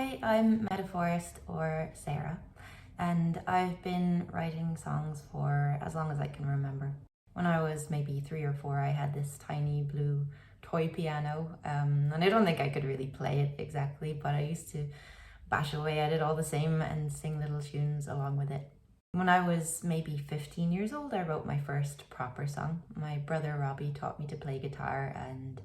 Hi, I'm Metaphorest, or Sarah, and I've been writing songs for as long as I can remember. When I was maybe 3 or 4, I had this tiny blue toy piano, and I don't think I could really play it exactly, but I used to bash away at it all the same and sing little tunes along with it. When I was maybe 15 years old, I wrote my first proper song. My brother Robbie taught me to play guitar, and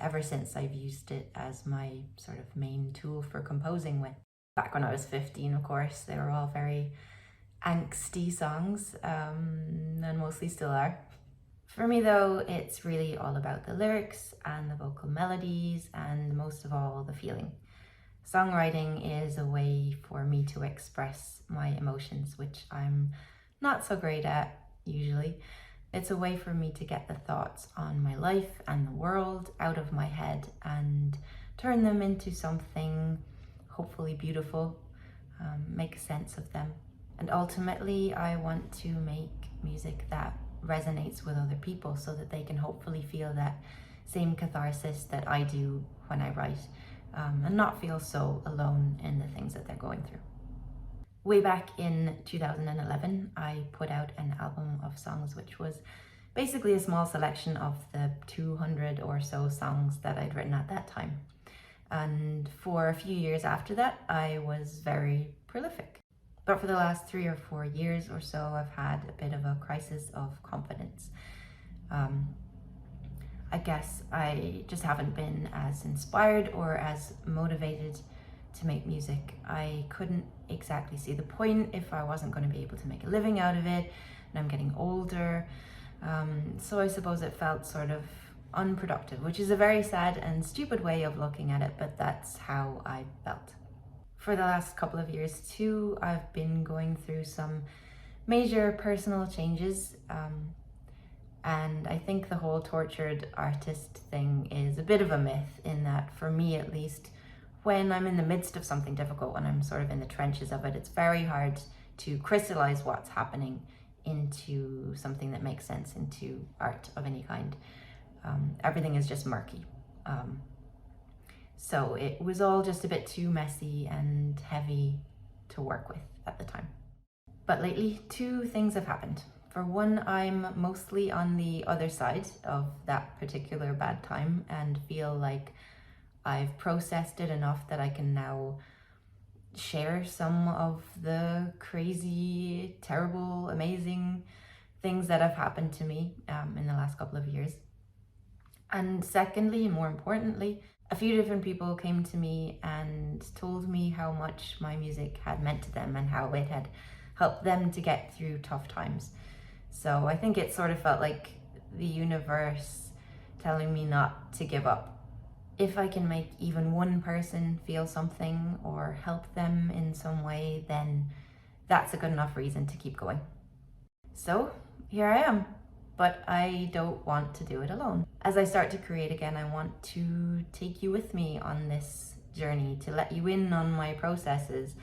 ever since I've used it as my sort of main tool for composing with. Back when I was 15, of course, they were all very angsty songs, and mostly still are. For me though, it's really all about the lyrics and the vocal melodies and most of all the feeling. Songwriting is a way for me to express my emotions, which I'm not so great at usually. It's a way for me to get the thoughts on my life and the world out of my head and turn them into something hopefully beautiful, make sense of them. And ultimately, I want to make music that resonates with other people so that they can hopefully feel that same catharsis that I do when I write, and not feel so alone in the things that they're going through. Way back in 2011, I put out an album of songs, which was basically a small selection of the 200 or so songs that I'd written at that time. And for a few years after that, I was very prolific. But for the last 3 or 4 years or so, I've had a bit of a crisis of confidence. I guess I just haven't been as inspired or as motivated to make music. I couldn't exactly see the point if I wasn't going to be able to make a living out of it, and I'm getting older. So I suppose it felt sort of unproductive, which is a very sad and stupid way of looking at it, but that's how I felt. For the last couple of years too, I've been going through some major personal changes, and I think the whole tortured artist thing is a bit of a myth, in that, for me at least, when I'm in the midst of something difficult, when I'm sort of in the trenches of it, it's very hard to crystallize what's happening into something that makes sense, into art of any kind. Everything is just murky. So it was all just a bit too messy and heavy to work with at the time. But lately, 2 things have happened. For one, I'm mostly on the other side of that particular bad time and feel like I've processed it enough that I can now share some of the crazy, terrible, amazing things that have happened to me in the last couple of years. And secondly, and more importantly, a few different people came to me and told me how much my music had meant to them and how it had helped them to get through tough times. So I think it sort of felt like the universe telling me not to give up. If I can make even one person feel something or help them in some way, then that's a good enough reason to keep going. So here I am, but I don't want to do it alone. As I start to create again, I want to take you with me on this journey, to let you in on my processes.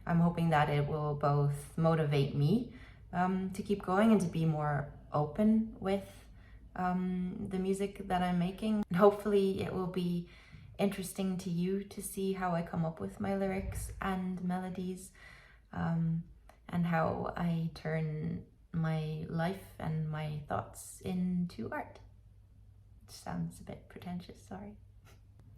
I'm hoping that it will both motivate me to keep going and to be more open with the music that I'm making. And hopefully it will be interesting to you to see how I come up with my lyrics and melodies, and how I turn my life and my thoughts into art. Which sounds a bit pretentious, sorry.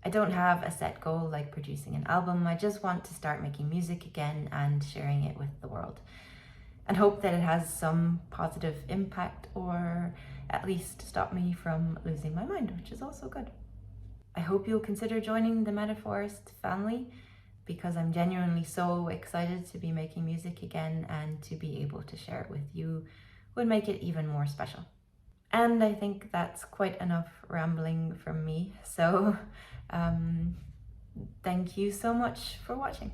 I don't have a set goal like producing an album. I just want to start making music again and sharing it with the world, and hope that it has some positive impact, or at least stop me from losing my mind, which is also good. I hope you'll consider joining the Metaphorest family, because I'm genuinely so excited to be making music again, and to be able to share it with you would make it even more special. And I think that's quite enough rambling from me, so thank you so much for watching.